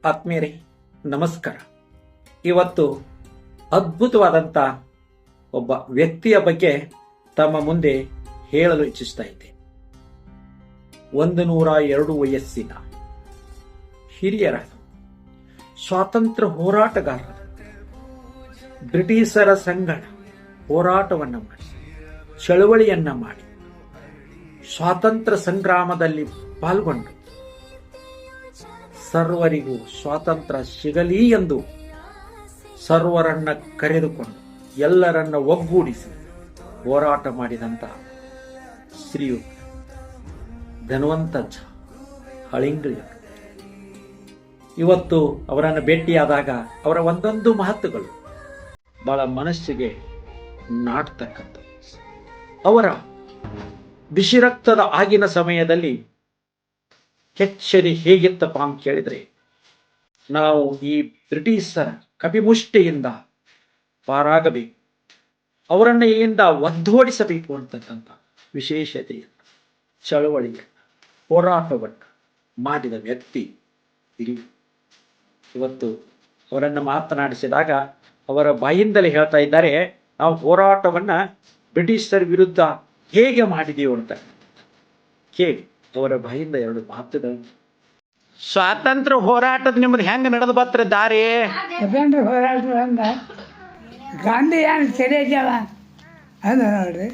ಆತ್ಮೀಯರೇ ನಮಸ್ಕಾರ. ಇವತ್ತು ಅದ್ಭುತವಾದಂಥ ಒಬ್ಬ ವ್ಯಕ್ತಿಯ ಬಗ್ಗೆ ತಮ್ಮ ಮುಂದೆ ಹೇಳಲು ಇಚ್ಛಿಸ್ತಾ ಇದ್ದೆ. 102 ವಯಸ್ಸಿನ ಹಿರಿಯರ ಸ್ವಾತಂತ್ರ್ಯ ಹೋರಾಟಗಾರರು, ಬ್ರಿಟಿಷರ ಸಂಗಡ ಹೋರಾಟವನ್ನು ಮಾಡಿ, ಚಳವಳಿಯನ್ನ ಮಾಡಿ, ಸ್ವಾತಂತ್ರ್ಯ ಸಂಗ್ರಾಮದಲ್ಲಿ ಪಾಲ್ಗೊಂಡು ಸರ್ವರಿಗೂ ಸ್ವಾತಂತ್ರ್ಯ ಸಿಗಲಿ ಎಂದು ಸರ್ವರನ್ನ ಕರೆದುಕೊಂಡು ಎಲ್ಲರನ್ನ ಒಗ್ಗೂಡಿಸಿ ಹೋರಾಟ ಮಾಡಿದಂತ ಶ್ರೀಯುತ ಧನ್ವಂತ ಝಾ ಹಳಿಂಗಳಿ. ಇವತ್ತು ಅವರನ್ನು ಭೇಟಿಯಾದಾಗ ಅವರ ಒಂದೊಂದು ಮಾತುಗಳು ಬಹಳ ಮನಸ್ಸಿಗೆ ನಾಟತಕ್ಕಂಥ. ಅವರ ಬಿಸಿರಕ್ತದ ಆಗಿನ ಸಮಯದಲ್ಲಿ ಕೆಚ್ಚರಿ ಹೇಗಿತ್ತಪ್ಪ ಅಂತ ಕೇಳಿದ್ರೆ, ನಾವು ಈ ಬ್ರಿಟಿಷರ ಕಪಿಮುಷ್ಟಿಯಿಂದ ಪಾರಾಗಬೇಕು, ಅವರನ್ನ ಇಲ್ಲಿಂದ ಒದ್ದೋಡಿಸಬೇಕು ಅಂತಕ್ಕಂಥ ವಿಶೇಷತೆಯ ಚಳವಳಿಯ ಹೋರಾಟವನ್ನು ಮಾಡಿದ ವ್ಯಕ್ತಿ ಇವತ್ತು ಅವರನ್ನು ಮಾತನಾಡಿಸಿದಾಗ ಅವರ ಬಾಯಿಂದಲೇ ಹೇಳ್ತಾ ಇದ್ದಾರೆ, ನಾವು ಹೋರಾಟವನ್ನ ಬ್ರಿಟಿಷರ ವಿರುದ್ಧ ಹೇಗೆ ಮಾಡಿದೆವು ಅಂತ. ಹೇಗೆ ಅವರ ಬಾಯಿಂದ ಎರಡು ಮಾತುಗಳು. ಸ್ವಾತಂತ್ರ್ಯ ಹೋರಾಟದ ನಿಮ್ಮದು ಹೆಂಗೆ ನಡೆದು ಬತ್ರ ದಾರಿ? ಸ್ವಾತಂತ್ರ್ಯ ಹೋರಾಟ ಅಂದ್ರೆ ಗಾಂಧಿ ಏನು ಸೆರೆಜಾವ ಅದು ನೋಡ್ರಿ.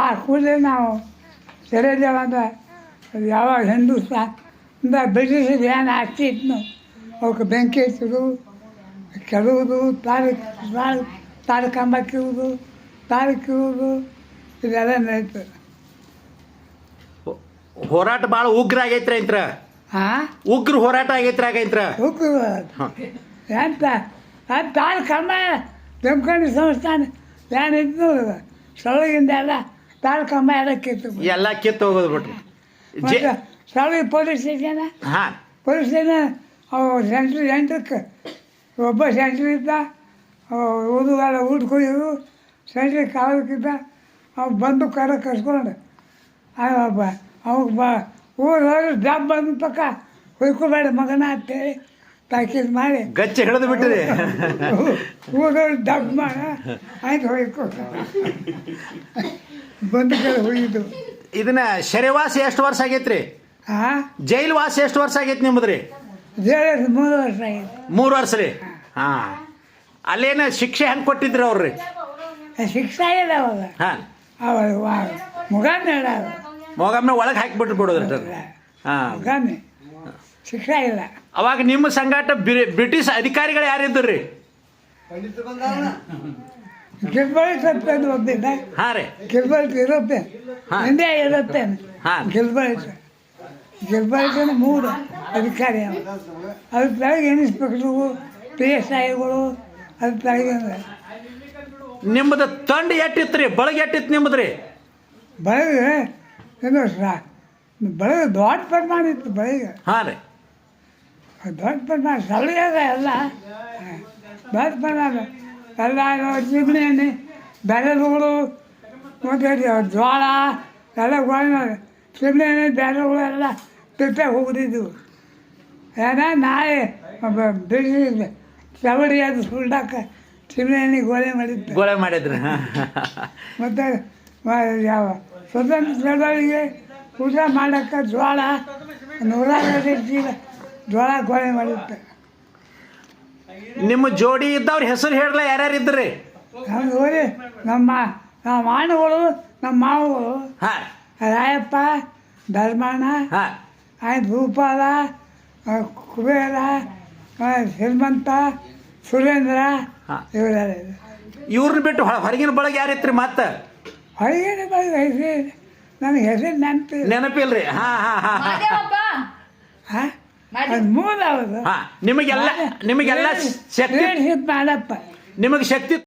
ಆ ಕೂಡಲೇ ನಾವು ಸೆರೆಜಾವ ಅಂದ್ರೆ ಯಾವಾಗ ಹಿಂದೂಸ್ತಾನ ಬ್ರಿಟಿಷರು ಏನು ಆಗ್ತಿತ್ತು, ಅವಕ್ಕೆ ಬೆಂಕಿ ಹಚ್ಚೋದು, ಕೆಡುವುದು, ತಾಳು ಕಂಬ ಕಿವುದು, ತಾಳು ಕಿವುದು, ಇದೆಲ್ಲ ನಡೀತದೆ. ಹೋರಾಟ ಭಾಳ ಉಗ್ರ ಆಗೈತ್ರ ಇಂತ್ರ. ಉಗ್ರ ಹೋರಾಟ ಆಗೈತ್ರ. ಉಗ್ರ ಎಂತ ತಾಳು ಕಂಬ ಬೆಂಕಂಡಿ ಸಂಸ್ಥಾನ ಏನಿದ್ದು ಸೊಳಗಿಂದ ಎಲ್ಲ ತಾಳು ಕಂಬ ಎಲ್ಲ ಕಿತ್ತು ಹೋಗೋದು ಬಿಟ್ರು. ಸೊಳಗಿ ಪೊಲೀಸ್ ಸ್ಟೇಷನ್ ಅವು ಸೆಂಟ್ರಿ 8ಕ್ಕೆ ಒಬ್ಬ ಸೆಂಟ್ರಿ ಇದ್ದ, ಓದುಗಾಲ ಊಟ ಕೊಯ್ಯೋದು, ಸೆಂಟ್ರಿ ಕಾಲಕ್ಕಿದ್ದ. ಅವು ಬಂದು ಕರ್ಸ್ಕೊಂಡು ಒಬ್ಬ ಅವಾಗ ಊರು ಹೋಗಿ ಡಬ್ ಬಂದ ಪಕ್ಕ ಹೊಯ್ಕೋಬೇಡ ಮಗನ ಅಂತೇಳಿ ತಾಕೀದು ಮಾಡಿ ಗಚ್ಚೆ ಹಿಡಿದು ಬಿಟ್ಟಿದೆ. ಊರವ್ರು ಡಬ್ ಮಾಡ ಆಯ್ತು ಹೊಯ್ಕೊ ಬಂದು ಕಡೆ ಹೋಗಿದ್ದು. ಇದನ್ನ ಸೆರೆವಾಸ ಎಷ್ಟು ವರ್ಷ ಆಗೈತ್ರಿ? ಜೈಲು ವಾಸ ಎಷ್ಟು ವರ್ಷ ಆಗೈತಿ ನಿಮ್ಮದ್ರಿ? ಜೈಲು 3 ವರ್ಷ ಆಗೈತೆ. 3 ವರ್ಷ ರೀ. ಹಾ, ಅಲ್ಲೇನ ಶಿಕ್ಷೆ ಹೆಂಗೆ ಕೊಟ್ಟಿದ್ರಿ ಅವ್ರಿ? ಶಿಕ್ಷೆ ಇಲ್ಲ ಅವಾಗ ಮುಗಾಮಿ ಮೊಗಮ್ಮೆ ಒಳಗೆ ಹಾಕಿಬಿಟ್ಟು ಬಿಡೋದ್ರಿ. ಮುಗಾಮಿ ಶಿಕ್ಷೆ ಇಲ್ಲ. ಅವಾಗ ನಿಮ್ಮ ಸಂಗಾಟ ಬ್ರಿಟಿಷ್ ಅಧಿಕಾರಿಗಳು ಯಾರಿದ್ರಿ? ಗಿಲ್ಬರ್ಟ್ ಸತ್ತೇನು ಒಬ್ಬಿದ್ದ. ಹಾಂ ರೀ, ಗಿಲ್ಬರ್ಟ್ ಇರುತ್ತೆ, ಇಂಡಿಯಾ ಇರುತ್ತೆ. ಗಿಲ್ಬರ್ಟ್ 3 ಅಧಿಕಾರಿ. ಅದ್ರ ಕೆಳಗೆ ಇನ್ಸ್ಪೆಕ್ಟ್ರು, PSIಗಳು, ಅದ್ರ ಕೆಳಗೆ ನಿಮ್ಮದು ತಂಡ ಎಟ್ಟಿತ್ತು ರೀ? ಬಳಗ ಎಟ್ಟಿತ್ತು ನಿಮ್ಮದ್ರಿ? ಬೆಳಗ್ಗೆ ಏನು ಬೆಳಗ್ಗೆ ದೊಡ್ಡ ಪ್ರಮಾಣ ಇತ್ತು. ಬೆಳಗ್ಗೆ ಹಾಂ ರೀ, ದೊಡ್ಡ ಪ್ರಮಾಣ ಸಳಿಯಾಗ ಎಲ್ಲ ದೊಡ್ಡ ಪ್ರಮಾಣ ಎಲ್ಲ ಚಿಮಣಿ ಎಣ್ಣೆ, ಬೆಳೆಗಳು ಮತ್ತು ಜೋಳ ಎಲ್ಲ ಚಿಮಣಿ ಎಣ್ಣೆ ಬೆಳೆಗಳು ಎಲ್ಲ ತಿರ್ಪೆ ಹೋಗ್ತಿದ್ವು. ಏನ ನಾಯಿ ಬಿಸಿ ಚವಡಿ ಅದು ಸುಲ್ಡಾಕ ಚಿಮಣಿ ಎಣ್ಣೆ ಗೋಳೆ ಮಾಡಿದ್ರು. ಮತ್ತು ಯಾವ ಸ್ವತಂತ್ರ ಚಳವಳಿಗೆ ಊಟ ಮಾಡೋಕ್ಕೆ ಜೋಳ 150 ಚೀಲ ಜೋಳ ಗೋಳೆ ಮಾಡಿತ್ತು. ನಿಮ್ಮ ಜೋಡಿ ಇದ್ದವ್ರ ಹೆಸರು ಹೇಳಲ್ಲ, ಯಾರ್ಯಾರು ಇದ್ರಿ? ನಮ್ಗೆ ಹೋಗಿ ನಮ್ಮ ಮಾಣಗಳು, ನಮ್ಮ ಮಾವುಗಳು ರಾಯಪ್ಪ, ಧರ್ಮಣ್ಣ, ಆಯ್ತು ಭೂಪಾಲ, ಕುಬೇರ, ಶ್ರೀಮಂತ, ಸುರೇಂದ್ರ, ಇವರೆಲ್ಲ. ಇವ್ರನ್ನ ಬಿಟ್ಟು ಹೊರಗಿನ ಬಳಗ ಯಾರಿತ್ರಿ? ಮತ್ತೆ ಹೊರಗಿನ ಬಳಗ ಹೆಸರು ನನಗೆ ಹೆಸರು ನೆನಪಿಲ್ರಿ. ಅದು ಮೂಲ ಹೌದು. ನಿಮಗೆಲ್ಲ ಶಕ್ತಿ ಮಾಡಪ್ಪ, ನಿಮಗೆ ಶಕ್ತಿ